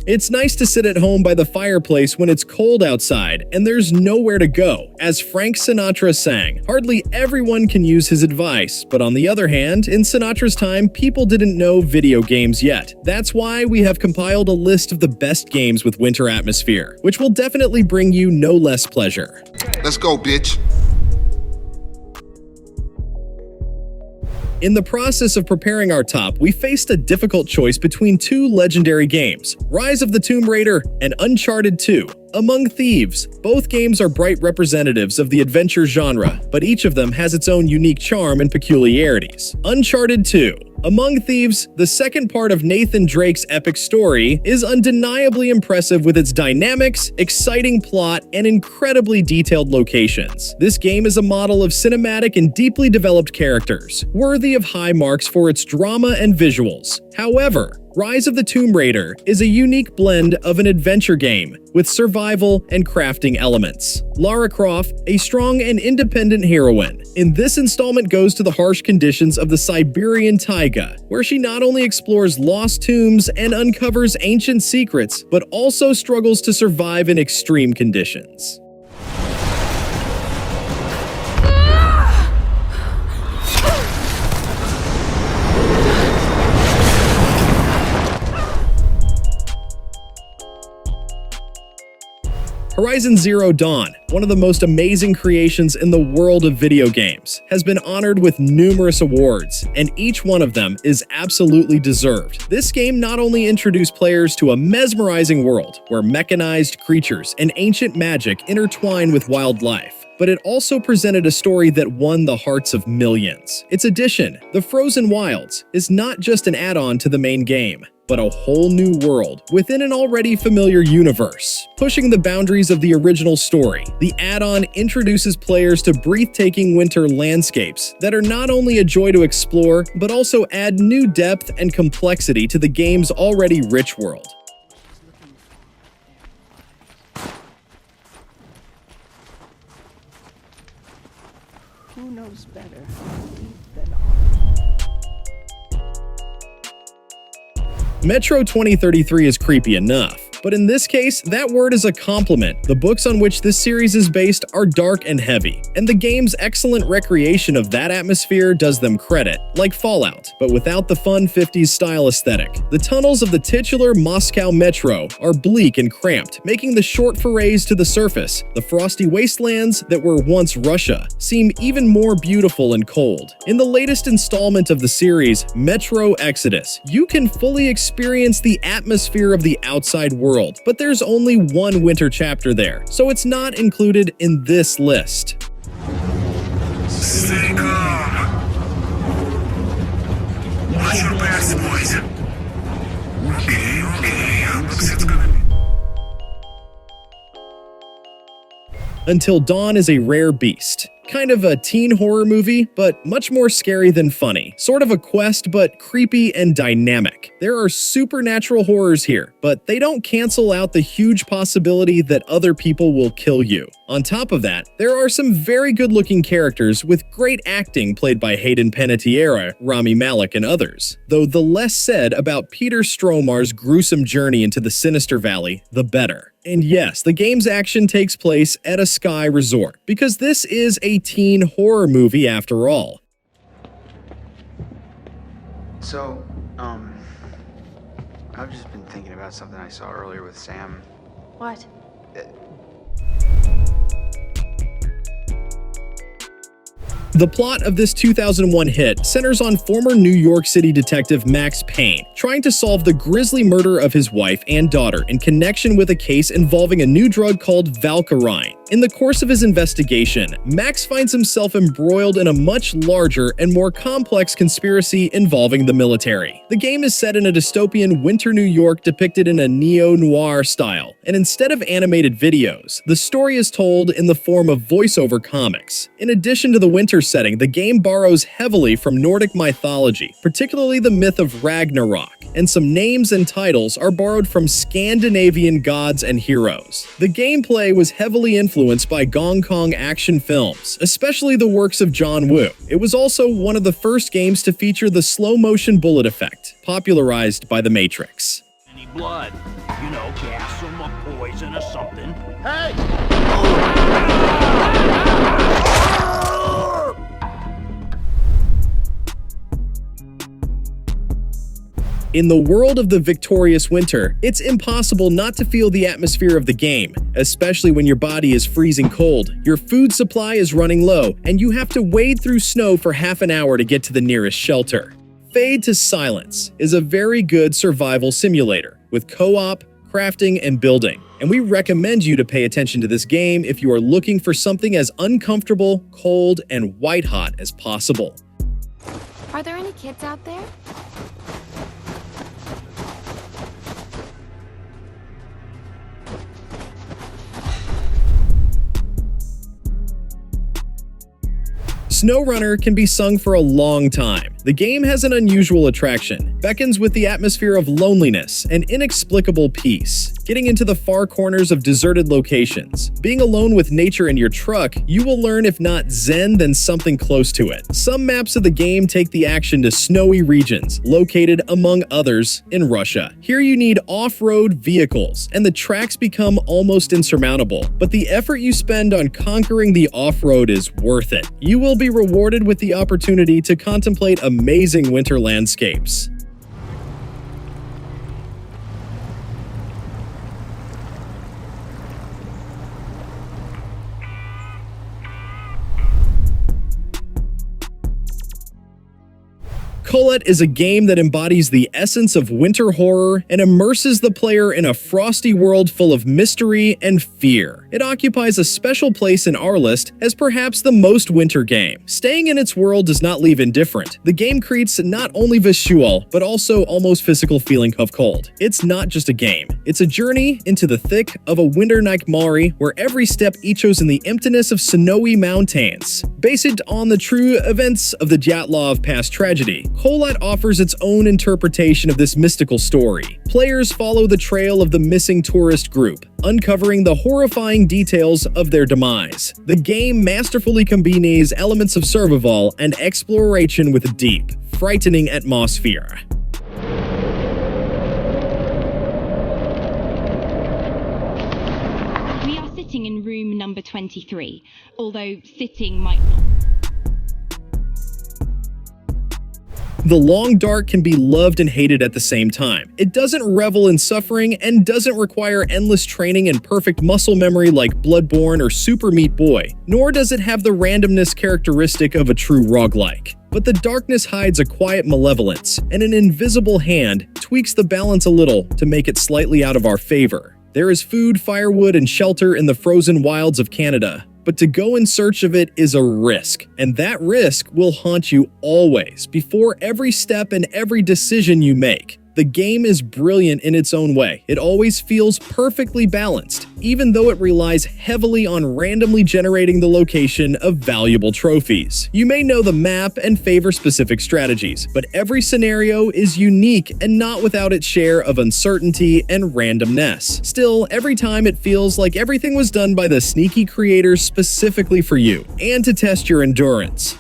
It's nice to sit at home by the fireplace when it's cold outside and there's nowhere to go. As Frank Sinatra sang, hardly everyone can use his advice, but on the other hand, in Sinatra's time, people didn't know video games yet. That's why we have compiled a list of the best games with winter atmosphere, which will definitely bring you no less pleasure. Let's go, bitch. In the process of preparing our top, we faced a difficult choice between two legendary games, Rise of the Tomb Raider and Uncharted 2. Among Thieves, both games are bright representatives of the adventure genre, but each of them has its own unique charm and peculiarities. Uncharted 2. Among Thieves, the second part of Nathan Drake's epic story, is undeniably impressive with its dynamics, exciting plot, and incredibly detailed locations. This game is a model of cinematic and deeply developed characters, worthy of high marks for its drama and visuals. However, Rise of the Tomb Raider is a unique blend of an adventure game with survival and crafting elements. Lara Croft, a strong and independent heroine, in this installment goes to the harsh conditions of the Siberian taiga, where she not only explores lost tombs and uncovers ancient secrets, but also struggles to survive in extreme conditions. Horizon Zero Dawn, one of the most amazing creations in the world of video games, has been honored with numerous awards, and each one of them is absolutely deserved. This game not only introduced players to a mesmerizing world where mechanized creatures and ancient magic intertwine with wildlife, but it also presented a story that won the hearts of millions. Its addition, The Frozen Wilds, is not just an add-on to the main game, but a whole new world within an already familiar universe. Pushing the boundaries of the original story, the add-on introduces players to breathtaking winter landscapes that are not only a joy to explore, but also add new depth and complexity to the game's already rich world. Who knows better than Metro 2033 is creepy enough, but in this case, that word is a compliment. The books on which this series is based are dark and heavy, and the game's excellent recreation of that atmosphere does them credit, like Fallout, but without the fun 50s style aesthetic. The tunnels of the titular Moscow Metro are bleak and cramped, making the short forays to the surface, the frosty wastelands that were once Russia, seem even more beautiful and cold. In the latest installment of the series, Metro Exodus, you can fully experience the atmosphere of the outside world, but there's only one winter chapter there, so it's not included in this list. Stay calm. Watch your backs, boys. Okay. Looks it's gonna be. Until Dawn is a rare beast. Kind of a teen horror movie, but much more scary than funny. Sort of a quest, but creepy and dynamic. There are supernatural horrors here, but they don't cancel out the huge possibility that other people will kill you. On top of that, there are some very good-looking characters with great acting played by Hayden Panettiere, Rami Malek, and others. Though the less said about Peter Stromar's gruesome journey into the Sinister Valley, the better. And yes, the game's action takes place at a ski resort, because this is a teen horror movie after all. So, I've just been thinking about something I saw earlier with Sam. What? The plot of this 2001 hit centers on former New York City detective Max Payne trying to solve the grisly murder of his wife and daughter in connection with a case involving a new drug called Valkyrie. In the course of his investigation, Max finds himself embroiled in a much larger and more complex conspiracy involving the military. The game is set in a dystopian winter New York depicted in a neo-noir style, and instead of animated videos, the story is told in the form of voiceover comics. In addition to the winter setting, the game borrows heavily from Nordic mythology, particularly the myth of Ragnarok, and some names and titles are borrowed from Scandinavian gods and heroes. The gameplay was heavily influenced by Gong Kong action films, especially the works of John Woo. It was also one of the first games to feature the slow-motion bullet effect, popularized by The Matrix. Any blood. You know, gas or poison or something. Hey! In the world of the victorious winter, it's impossible not to feel the atmosphere of the game, especially when your body is freezing cold, your food supply is running low, and you have to wade through snow for half an hour to get to the nearest shelter. Fade to Silence is a very good survival simulator with co-op, crafting, and building, and we recommend you to pay attention to this game if you are looking for something as uncomfortable, cold, and white-hot as possible. Are there any kids out there? SnowRunner can be sung for a long time. The game has an unusual attraction, beckons with the atmosphere of loneliness and inexplicable peace. Getting into the far corners of deserted locations, being alone with nature in your truck, you will learn if not zen, then something close to it. Some maps of the game take the action to snowy regions, located among others in Russia. Here you need off-road vehicles, and the tracks become almost insurmountable, but the effort you spend on conquering the off-road is worth it. You will be rewarded with the opportunity to contemplate amazing winter landscapes. Colette is a game that embodies the essence of winter horror and immerses the player in a frosty world full of mystery and fear. It occupies a special place in our list as perhaps the most winter game. Staying in its world does not leave indifferent. The game creates not only visual, but also almost physical feeling of cold. It's not just a game. It's a journey into the thick of a winter nightmare where every step echoes in the emptiness of snowy mountains. Based on the true events of the Dyatlov past tragedy, Kholat offers its own interpretation of this mystical story. Players follow the trail of the missing tourist group, uncovering the horrifying details of their demise. The game masterfully combines elements of survival and exploration with a deep, frightening atmosphere. We are sitting in room number 23, although sitting might not. The Long Dark can be loved and hated at the same time. It doesn't revel in suffering and doesn't require endless training and perfect muscle memory like Bloodborne or Super Meat Boy, nor does it have the randomness characteristic of a true roguelike. But the darkness hides a quiet malevolence, and an invisible hand tweaks the balance a little to make it slightly out of our favor. There is food, firewood, and shelter in the frozen wilds of Canada, but to go in search of it is a risk, and that risk will haunt you always, before every step and every decision you make. The game is brilliant in its own way. It always feels perfectly balanced, even though it relies heavily on randomly generating the location of valuable trophies. You may know the map and favor specific strategies, but every scenario is unique and not without its share of uncertainty and randomness. Still, every time it feels like everything was done by the sneaky creators specifically for you, and to test your endurance.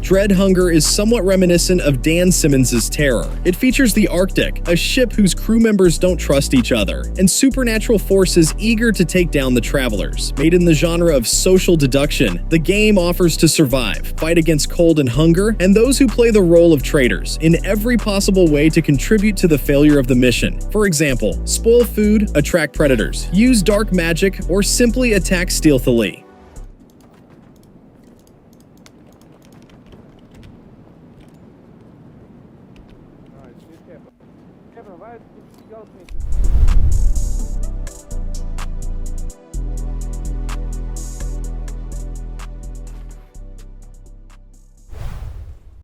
Dread Hunger is somewhat reminiscent of Dan Simmons' Terror. It features the Arctic, a ship whose crew members don't trust each other, and supernatural forces eager to take down the travelers. Made in the genre of social deduction, the game offers to survive, fight against cold and hunger, and those who play the role of traitors in every possible way to contribute to the failure of the mission. For example, spoil food, attract predators, use dark magic, or simply attack stealthily.